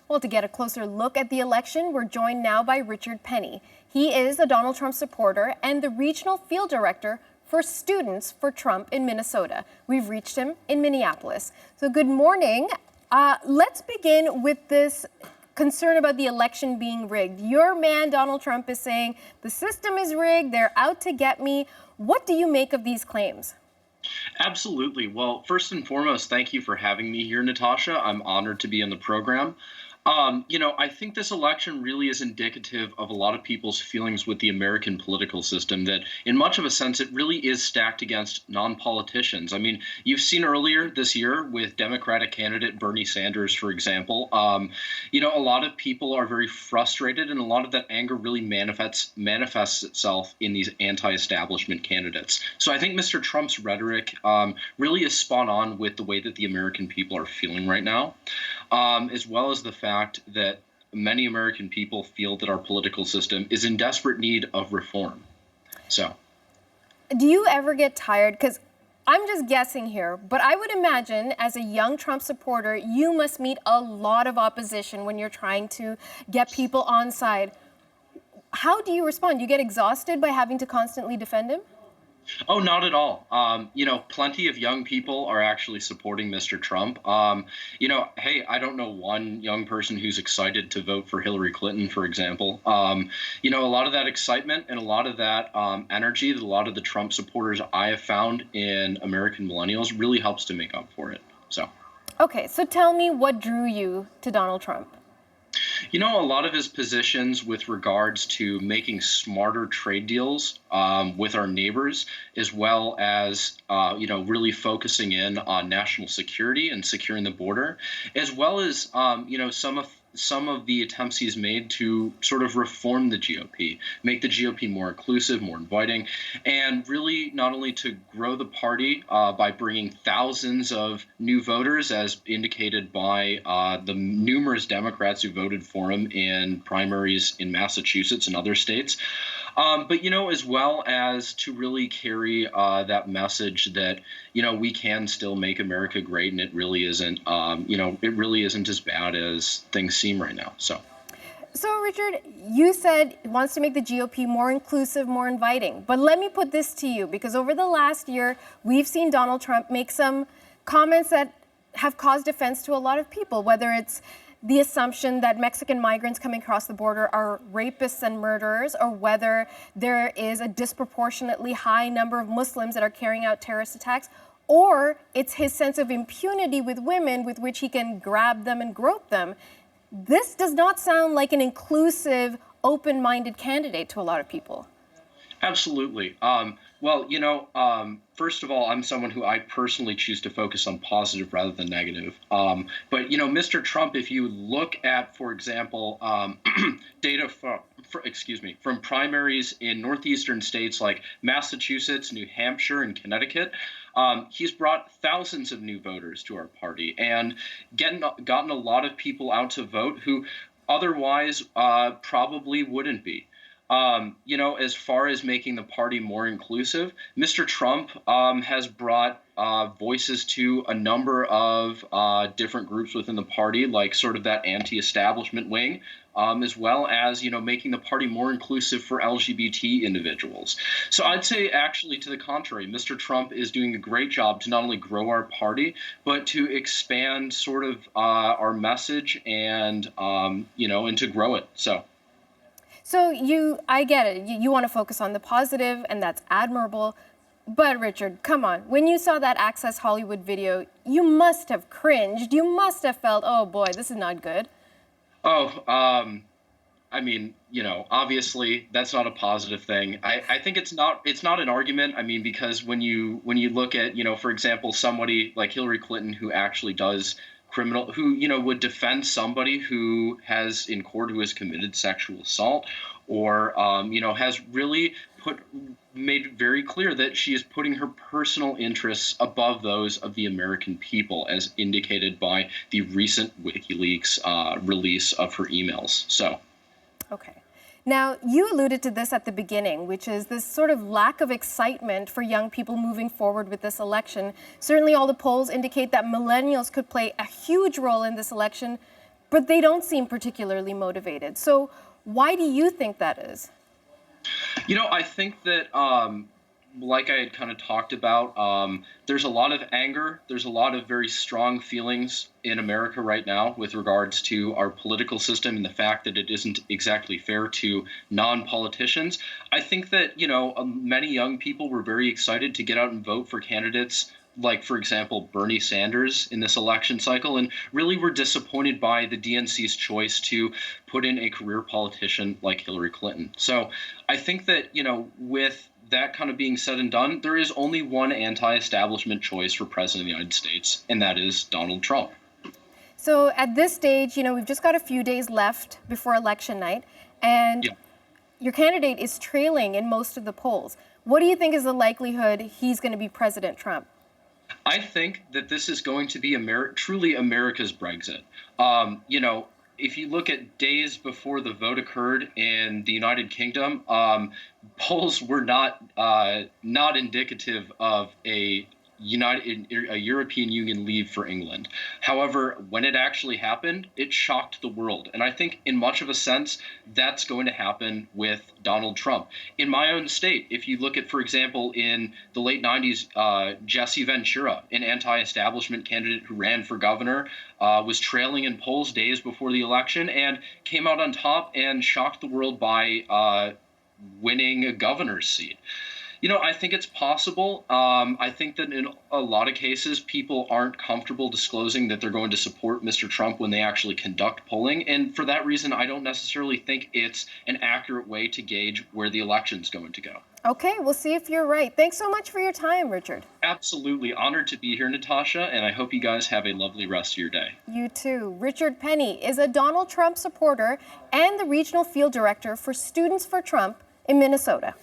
Well, to get a closer look at the election, we're joined now by Richard Penny. He is a Donald Trump supporter and the regional field director for Students for Trump in Minnesota. We've reached him in Minneapolis. So good morning. Let's begin with this concern about the election being rigged. Your man, Donald Trump, is saying the system is rigged, they're out to get me. What do you make of these claims? Absolutely. Well, first and foremost, thank you for having me here, Natasha. I'm honored to be on the program. I think this election really is indicative of a lot of people's feelings with the American political system, that in much of a sense, it really is stacked against non-politicians. I mean, you've seen earlier this year with Democratic candidate Bernie Sanders, for example, a lot of people are very frustrated, and a lot of that anger really manifests itself in these anti-establishment candidates. So I think Mr. Trump's rhetoric really is spot on with the way that the American people are feeling right now, as well as the fact that many American people feel that our political system is in desperate need of reform. So, do you ever get tired? Because I'm just guessing here, but I would imagine as a young Trump supporter, you must meet a lot of opposition when you're trying to get people on side. How do you respond? Do you get exhausted by having to constantly defend him? Oh, not at all. Plenty of young people are actually supporting Mr. Trump. Hey, I don't know one young person who's excited to vote for Hillary Clinton, for example. A lot of that excitement and a lot of that energy that a lot of the Trump supporters I have found in American millennials really helps to make up for it. So. Okay, so tell me what drew you to Donald Trump? A lot of his positions with regards to making smarter trade deals with our neighbors, as well as, really focusing in on national security and securing the border, as well as, some of the attempts he's made to sort of reform the GOP, make the GOP more inclusive, more inviting, and really not only to grow the party by bringing thousands of new voters, as indicated by the numerous Democrats who voted for him in primaries in Massachusetts and other states, but as well as to really carry that message that, we can still make America great, and it really isn't, as bad as things seem right now. So, Richard, you said he wants to make the GOP more inclusive, more inviting. But let me put this to you, because over the last year, we've seen Donald Trump make some comments that have caused offense to a lot of people, whether it's the assumption that Mexican migrants coming across the border are rapists and murderers, or whether there is a disproportionately high number of Muslims that are carrying out terrorist attacks, or it's his sense of impunity with women with which he can grab them and grope them. This does not sound like an inclusive, open-minded candidate to a lot of people. Absolutely. First of all, I'm someone who I personally choose to focus on positive rather than negative. But Mr. Trump, if you look at, for example, data from primaries in northeastern states like Massachusetts, New Hampshire, and Connecticut, he's brought thousands of new voters to our party and gotten a lot of people out to vote who otherwise probably wouldn't be. As far as making the party more inclusive, Mr. Trump has brought voices to a number of different groups within the party, like sort of that anti-establishment wing, as well as, making the party more inclusive for LGBT individuals. So I'd say actually to the contrary, Mr. Trump is doing a great job to not only grow our party, but to expand sort of our message and, and to grow it. So I get it. You want to focus on the positive, and that's admirable. But Richard, come on. When you saw that Access Hollywood video, you must have cringed. You must have felt, oh boy, this is not good. Obviously that's not a positive thing. I think it's not an argument. Because when you look at, for example, somebody like Hillary Clinton who actually does who would defend somebody who has in court who has committed sexual assault, or has really made very clear that she is putting her personal interests above those of the American people, as indicated by the recent WikiLeaks release of her emails. Okay. Now, you alluded to this at the beginning, which is this sort of lack of excitement for young people moving forward with this election. Certainly all the polls indicate that millennials could play a huge role in this election. but they don't seem particularly motivated. So why do you think that is? I think that, like I had kind of talked about, there's a lot of anger. There's a lot of very strong feelings in America right now with regards to our political system and the fact that it isn't exactly fair to non-politicians. I think that, many young people were very excited to get out and vote for candidates like, for example, Bernie Sanders in this election cycle, and really were disappointed by the DNC's choice to put in a career politician like Hillary Clinton. So I think that, with that kind of being said and done, there is only one anti-establishment choice for president of the United States, and that is Donald Trump. So at this stage, we've just got a few days left before election night, and your candidate is trailing in most of the polls. What do you think is the likelihood he's going to be President Trump? I think that this is going to be truly America's Brexit. If you look at days before the vote occurred in the United Kingdom, polls were not indicative of a European Union leave for England. However, when it actually happened, it shocked the world. And I think in much of a sense, that's going to happen with Donald Trump. In my own state, if you look at, for example, in the late 90s, Jesse Ventura, an anti-establishment candidate who ran for governor, was trailing in polls days before the election and came out on top and shocked the world by winning a governor's seat. I think it's possible. I think that in a lot of cases, people aren't comfortable disclosing that they're going to support Mr. Trump when they actually conduct polling. And for that reason, I don't necessarily think it's an accurate way to gauge where the election's going to go. Okay, we'll see if you're right. Thanks so much for your time, Richard. Absolutely. Honored to be here, Natasha, and I hope you guys have a lovely rest of your day. You too. Richard Penny is a Donald Trump supporter and the regional field director for Students for Trump in Minnesota.